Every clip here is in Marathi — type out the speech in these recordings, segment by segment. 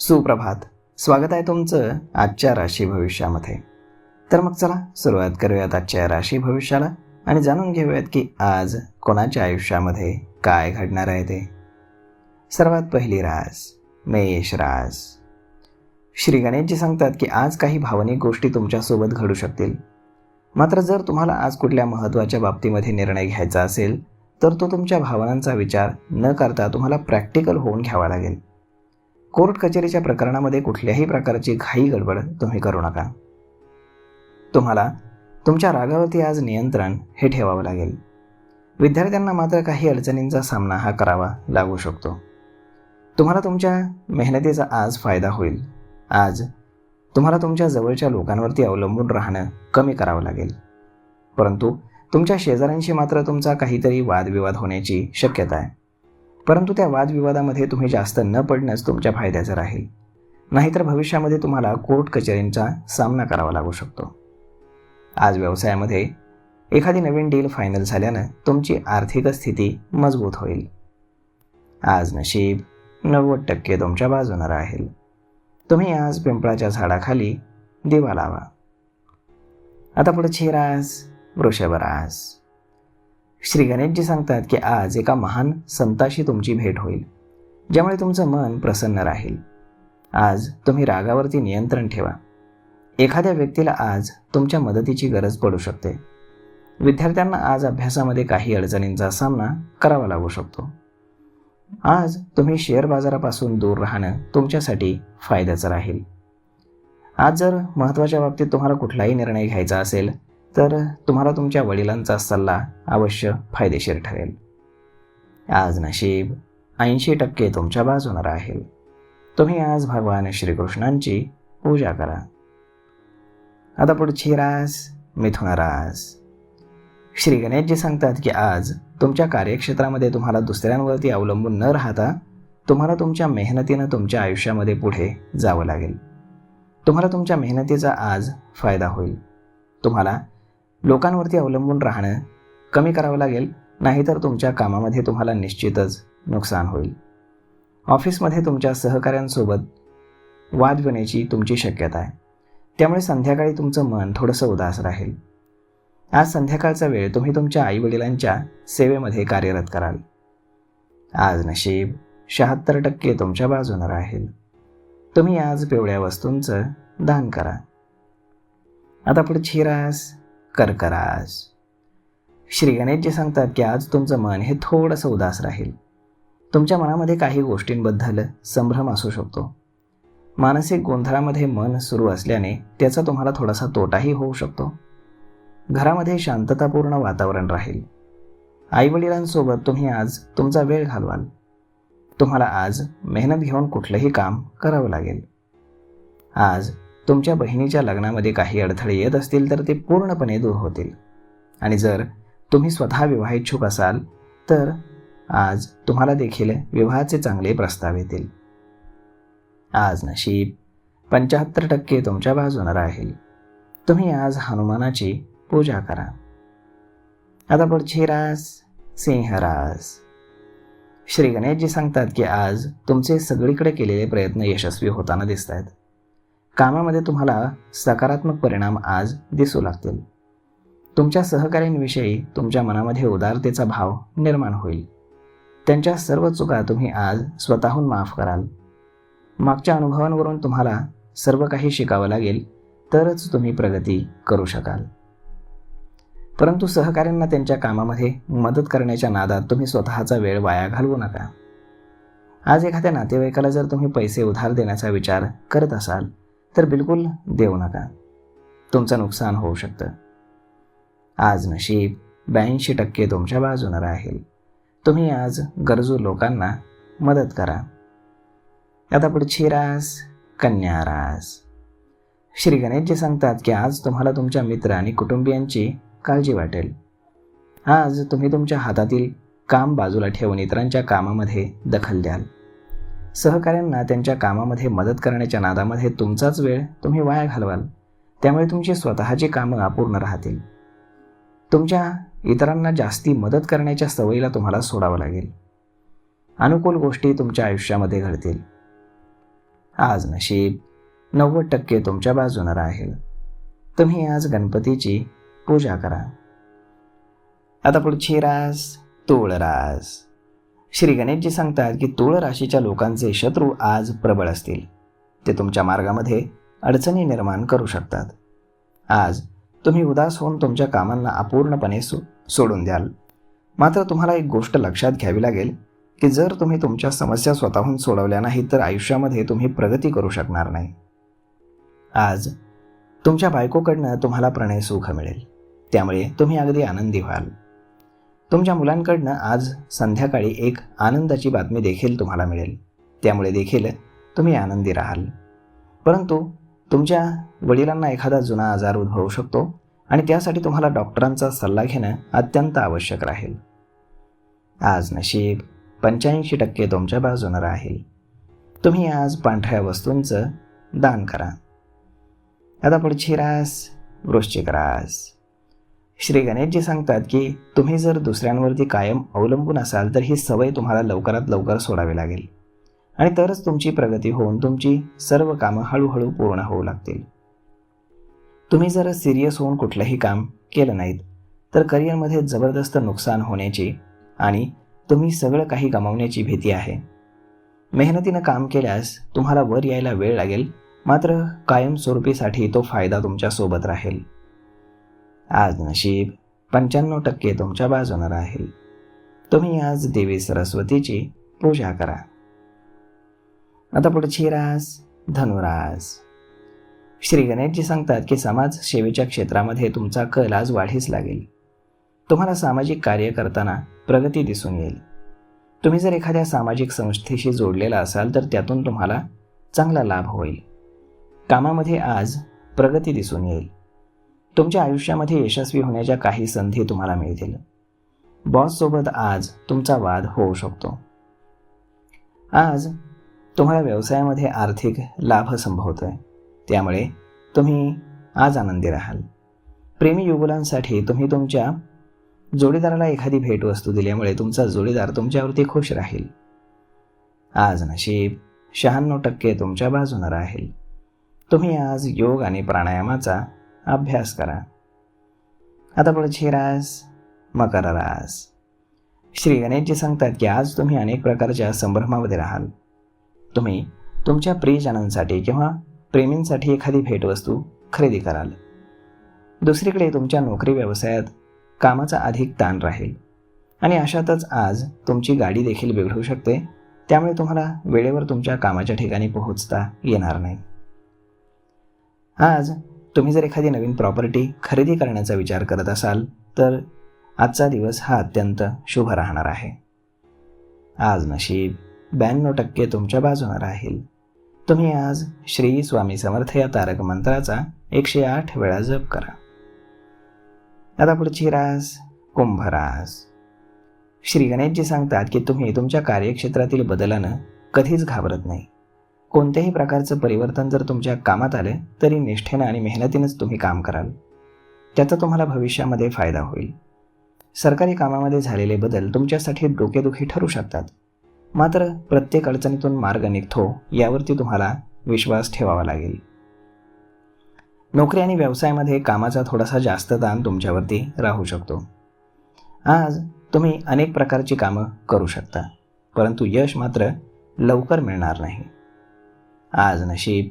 सुप्रभात. स्वागत आहे तुमचं आजच्या राशी भविष्यामध्ये. तर मग चला सुरुवात करूयात आजच्या राशी भविष्याला आणि जाणून घेऊयात की आज कोणाच्या आयुष्यामध्ये काय घडणार आहे ते. सर्वात पहिली रास मेष रास. श्री गणेशजी सांगतात की आज काही भावनिक गोष्टी तुमच्यासोबत घडू शकतील. मात्र जर तुम्हाला आज कुठल्या महत्त्वाच्या बाबतीमध्ये निर्णय घ्यायचा असेल तर तो तुमच्या भावनांचा विचार न करता तुम्हाला प्रॅक्टिकल होऊन घ्यावा लागेल. कोर्ट कचेरीच्या प्रकरणामध्ये कुठल्याही प्रकारची घाई गडबड तुम्ही करू नका. तुम्हाला तुमच्या रागावरती आज नियंत्रण हे ठेवावं लागेल. विद्यार्थ्यांना मात्र काही अडचणींचा सामना हा करावा लागू शकतो. तुम्हाला तुमच्या मेहनतीचा आज फायदा होईल. आज तुम्हाला तुमच्या जवळच्या लोकांवरती अवलंबून राहणं कमी करावं लागेल. परंतु तुमच्या शेजाऱ्यांशी मात्र तुमचा काहीतरी वादविवाद होण्याची शक्यता आहे. परंतु त्या वादविवादामध्ये तुम्ही जास्त न पडणंच तुमच्या फायद्याचं राहील. नाहीतर भविष्यामध्ये तुम्हाला कोर्ट कचेरींचा सामना करावा लागू शकतो. आज व्यवसायामध्ये एखादी नवीन डील फायनल झाल्यानं तुमची आर्थिक स्थिती मजबूत होईल. आज नशीब 90% तुमच्या बाजूनं राहील. तुम्ही आज पिंपळाच्या झाडाखाली दिवा लावा. आता पुढची रास वृषभ रास. श्री गणेशजी सांगतात की आज एका महान संताशी तुमची भेट होईल, ज्यामुळे तुमचं मन प्रसन्न राहील. आज तुम्ही रागावरती नियंत्रण ठेवा. एखाद्या व्यक्तीला आज तुमच्या मदतीची गरज पडू शकते. विद्यार्थ्यांना आज अभ्यासामध्ये काही अडचणींचा सामना करावा लागू शकतो. आज तुम्ही शेअर बाजारापासून दूर राहणं तुमच्यासाठी फायद्याचं राहील. आज जर महत्त्वाच्या बाबतीत तुम्हाला कुठलाही निर्णय घ्यायचा असेल तर तुम्हाला तुमच्या वडिलांचा सल्ला अवश्य फायदेशीर ठरेल. आज नशीब 80% तुमच्या बाजूनं राहील. तुम्ही आज भगवान श्रीकृष्णांची पूजा करा. आता पुढची रास मिथुन रास. श्री गणेशजी सांगतात की आज तुमच्या कार्यक्षेत्रामध्ये तुम्हाला दुसऱ्यांवरती अवलंबून न राहता तुम्हाला तुमच्या मेहनतीनं तुमच्या आयुष्यामध्ये पुढे जावं लागेल. तुम्हाला तुमच्या मेहनतीचा आज फायदा होईल. तुम्हाला लोकांवरती अवलंबून राहणं कमी करावं लागेल, नाहीतर तुमच्या कामामध्ये तुम्हाला निश्चितच नुकसान होईल. ऑफिसमध्ये तुमच्या सहकाऱ्यांसोबत वाद होण्याची तुमची शक्यता आहे. त्यामुळे संध्याकाळी तुमचं मन थोडंसं उदास राहील. आज संध्याकाळचा वेळ तुम्ही तुमच्या आईवडिलांच्या सेवेमध्ये कार्यरत कराल. आज नशीब 76% तुमच्या बाजूनं राहील. तुम्ही आज पिवळ्या वस्तूंचं दान करा. आता पुढची रास कर्क रास. श्री गणेशजी सांगतात की आज तुमचं मन हे थोडंसं उदास राहील. तुमच्या मनामध्ये काही गोष्टींबद्दल संभ्रम असू शकतो. मानसिक गोंधळामध्ये मन सुरू असल्याने त्याचा तुम्हाला थोडासा तोटाही होऊ शकतो. घरामध्ये शांततापूर्ण वातावरण राहील. आईवडिलांसोबत तुम्ही आज तुमचा वेळ घालवाल. तुम्हाला आज मेहनत घेऊन कुठलंही काम करावं लागेल. आज तुमच्या बहिणीच्या लग्नामध्ये काही अडथळे येत असतील तर ते पूर्णपणे दूर होतील. आणि जर तुम्ही स्वतः विवाहिच्छुक असाल तर आज तुम्हाला देखील विवाहाचे चांगले प्रस्ताव येतील. आज नशीब 75% तुमच्या बाजूनं राहील. तुम्ही आज हनुमानाची पूजा करा. आता पुढची रास सिंह रास. श्री गणेशजी सांगतात की आज तुमचे सगळीकडे केलेले प्रयत्न यशस्वी होताना दिसत आहेत. कामामध्ये तुम्हाला सकारात्मक परिणाम आज दिसू लागतील. तुमच्या सहकाऱ्यांविषयी तुमच्या मनामध्ये उदारतेचा भाव निर्माण होईल. त्यांच्या सर्व चुका तुम्ही आज स्वतःहून माफ कराल. मागच्या अनुभवांवरून तुम्हाला सर्व काही शिकावं लागेल, तरच तुम्ही प्रगती करू शकाल. परंतु सहकाऱ्यांना त्यांच्या कामामध्ये मदत करण्याच्या नादात तुम्ही स्वतःचा वेळ वाया घालवू नका. आज एखाद्या नातेवाईकाला जर तुम्ही पैसे उधार देण्याचा विचार करत असाल तर बिलकुल देऊ नका. तुमचं नुकसान होऊ शकतं. आज नशीब 82% तुमच्या बाजूनं राहील. तुम्ही आज गरजू लोकांना मदत करा. आता पुढची रास कन्या रास. श्री गणेशजी सांगतात की आज तुम्हाला तुमच्या मित्र आणि कुटुंबियांची काळजी वाटेल. आज तुम्ही तुमच्या हातातील काम बाजूला ठेवून इतरांच्या कामामध्ये दखल द्याल. सहकाऱ्यांना त्यांच्या कामामध्ये मदत करण्याच्या नादामध्ये तुमचाच वेळ तुम्ही वाया घालवाल. त्यामुळे तुमची स्वतःची कामं अपूर्ण राहतील. तुमच्या इतरांना जास्ती मदत करण्याच्या सवयीला तुम्हाला सोडावं लागेल. अनुकूल गोष्टी तुमच्या आयुष्यामध्ये घडतील. आज नशीब 90% तुमच्या बाजूने राहील. तुम्ही आज गणपतीची पूजा करा. आता पुढची रास तूळ रास. श्री गणेशजी सांगतात की तूळ राशीच्या लोकांचे शत्रू आज प्रबळ असतील. ते तुमच्या मार्गामध्ये अडचणी निर्माण करू शकतात. आज तुम्ही उदास होऊन तुमच्या कामांना अपूर्णपणे सोडून द्याल. मात्र तुम्हाला एक गोष्ट लक्षात घ्यावी लागेल की जर तुम्ही तुमच्या समस्या स्वतःहून सोडवल्या नाहीत तर आयुष्यामध्ये तुम्ही प्रगती करू शकणार नाही. आज तुमच्या बायकोकडनं तुम्हाला प्रणय सुख मिळेल, त्यामुळे तुम्ही अगदी आनंदी व्हाल. तुमच्या मुलांकडनं आज संध्याकाळी एक आनंदाची बातमी देखील तुम्हाला मिळेल, त्यामुळे देखील तुम्ही आनंदी राहाल. परंतु तुमच्या वडिलांना एखादा जुना आजार उद्भवू शकतो आणि त्यासाठी तुम्हाला डॉक्टरांचा सल्ला घेणं अत्यंत आवश्यक राहील. आज नशीब 85% तुमच्या बाजूने राहील. तुम्ही आज पांढऱ्या वस्तूंचं दान करा. आता पुढची रास वृश्चिक रास. श्री गणेशजी सांगतात की तुम्ही जर दुसऱ्यांवरती कायम अवलंबून असाल तर ही सवय तुम्हाला लवकरात लवकर सोडावी लागेल आणि तरच तुमची प्रगती होऊन तुमची सर्व कामं हळूहळू पूर्ण होऊ लागतील. तुम्ही जर सिरियस होऊन कुठलंही काम केलं नाहीत तर करिअरमध्ये जबरदस्त नुकसान होण्याची आणि तुम्ही सगळं काही गमावण्याची भीती आहे. मेहनतीनं काम केल्यास तुम्हाला वर यायला वेळ लागेल, मात्र कायमस्वरूपीसाठी तो फायदा तुमच्यासोबत राहील. आज नशीब 95% तुमच्या बाजूने राहील. तुम्ही आज देवी सरस्वतीची पूजा करा. आता पुढची रास धनुरास. श्री गणेशजी सांगतात की समाजसेवेच्या क्षेत्रामध्ये तुमचा कल आज वाढीस लागेल. तुम्हाला सामाजिक कार्य करताना प्रगती दिसून येईल. तुम्ही जर एखाद्या सामाजिक संस्थेशी जोडलेला असाल तर त्यातून तुम्हाला चांगला लाभ होईल. कामामध्ये आज प्रगती दिसून येईल. तुमच्या आयुष्यामध्ये यशस्वी होण्याच्या काही संधी तुम्हाला मिळतील. बॉससोबत आज तुमचा वाद होऊ शकतो. आज तुम्हाला व्यवसायामध्ये आर्थिक लाभ संभवतोय, त्यामुळे तुम्ही आज आनंदी राहाल. प्रेमी युगुलांसाठी तुम्ही तुमच्या जोडीदाराला एखादी भेटवस्तू दिल्यामुळे तुमचा जोडीदार तुमच्यावरती खुश राहील. आज नशीब 96% तुमच्या बाजूने राहील. तुम्ही आज योग आणि प्राणायामाचा अभ्यास करा. आता पुढची रास मकर रास. श्री गणेशजी सांगतात की आज तुम्ही अनेक प्रकारच्या संभ्रमामध्ये राहाल. तुम्ही तुमच्या प्रियजनांसाठी किंवा प्रेमींसाठी एखादी भेटवस्तू खरेदी कराल. दुसरीकडे तुमच्या नोकरी व्यवसायात कामाचा अधिक ताण राहील आणि अशातच आज तुमची गाडी देखील बिघडू शकते, त्यामुळे तुम्हाला वेळेवर तुमच्या कामाच्या ठिकाणी पोहोचता येणार नाही. आज तुम्ही जर एखादी नवीन प्रॉपर्टी खरेदी करण्याचा विचार करत असाल तर आजचा दिवस हा अत्यंत शुभ राहणार आहे. आज नशीब 92% तुमच्या बाजूने राहील. तुम्ही आज श्री स्वामी समर्थ या तारक मंत्राचा 108 वेळा जप करा. आता पुढची रास कुंभ रास. श्री गणेशजी सांगतात की तुम्ही तुमच्या कार्यक्षेत्रातील बदलानं कधीच घाबरत नाही. कोणत्याही प्रकारचं परिवर्तन जर तुमच्या कामात आलं तरी निष्ठेनं आणि मेहनतीनंच तुम्ही काम कराल. त्याचा तुम्हाला भविष्यामध्ये फायदा होईल. सरकारी कामामध्ये झालेले बदल तुमच्यासाठी डोकेदुखी ठरू शकतात, मात्र प्रत्येक अडचणीतून मार्ग निघतो यावरती तुम्हाला विश्वास ठेवावा लागेल. नोकरी आणि व्यवसायामध्ये कामाचा थोडासा जास्त ताण तुमच्यावरती राहू शकतो. आज तुम्ही अनेक प्रकारची कामं करू शकता, परंतु यश मात्र लवकर मिळणार नाही. आज नशीब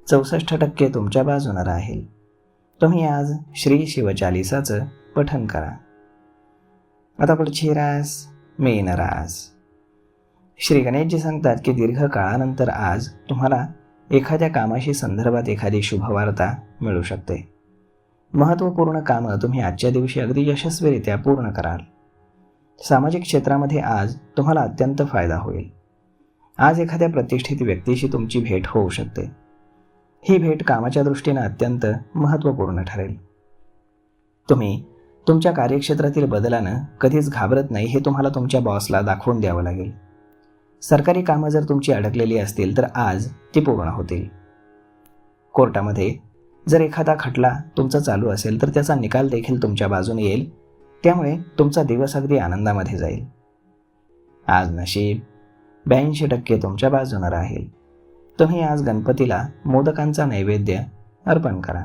64% तुमच्या बाजूने राहील. तुम्ही आज श्री शिवचालिसाचं पठण करा. आता पुढची रास मीन रास. श्री गणेशजी सांगतात की दीर्घ काळानंतर आज तुम्हाला एखाद्या कामाशी संदर्भात एखादी शुभवार्ता मिळू शकते. महत्त्वपूर्ण कामं तुम्ही आजच्या दिवशी अगदी यशस्वीरित्या पूर्ण कराल. सामाजिक क्षेत्रामध्ये आज तुम्हाला अत्यंत फायदा होईल. आज एखाद्या प्रतिष्ठित व्यक्तीशी तुमची भेट होऊ शकते. ही भेट कामाच्या दृष्टीने अत्यंत महत्त्वपूर्ण ठरेल. तुम्ही तुमच्या कार्यक्षेत्रातील बदलानं कधीच घाबरत नाही हे तुम्हाला तुमच्या बॉसला दाखवून द्यावं लागेल. सरकारी कामं जर तुमची अडकलेली असतील तर आज ती पूर्ण होतील. कोर्टामध्ये जर एखादा खटला तुमचा चालू असेल तर त्याचा निकाल देखील तुमच्या बाजूने येईल, त्यामुळे तुमचा दिवस अगदी आनंदामध्ये जाईल. आज नशीब 82% तुमच्या बाजूने राहील. तुम्ही आज गणपतीला मोदकांचा नैवेद्य अर्पण करा.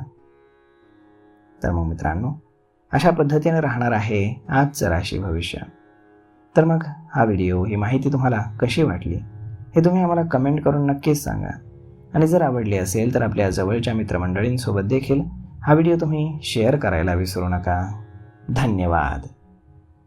तर मग मित्रांनो, अशा पद्धतीने राहणार आहे आजचं राशी भविष्य. तर मग हा व्हिडिओ, ही माहिती तुम्हाला कशी वाटली हे तुम्ही आम्हाला कमेंट करून नक्कीच सांगा. आणि जर आवडली असेल तर आपल्या जवळच्या मित्रमंडळींसोबत देखील हा व्हिडिओ तुम्ही शेअर करायला विसरू नका. धन्यवाद.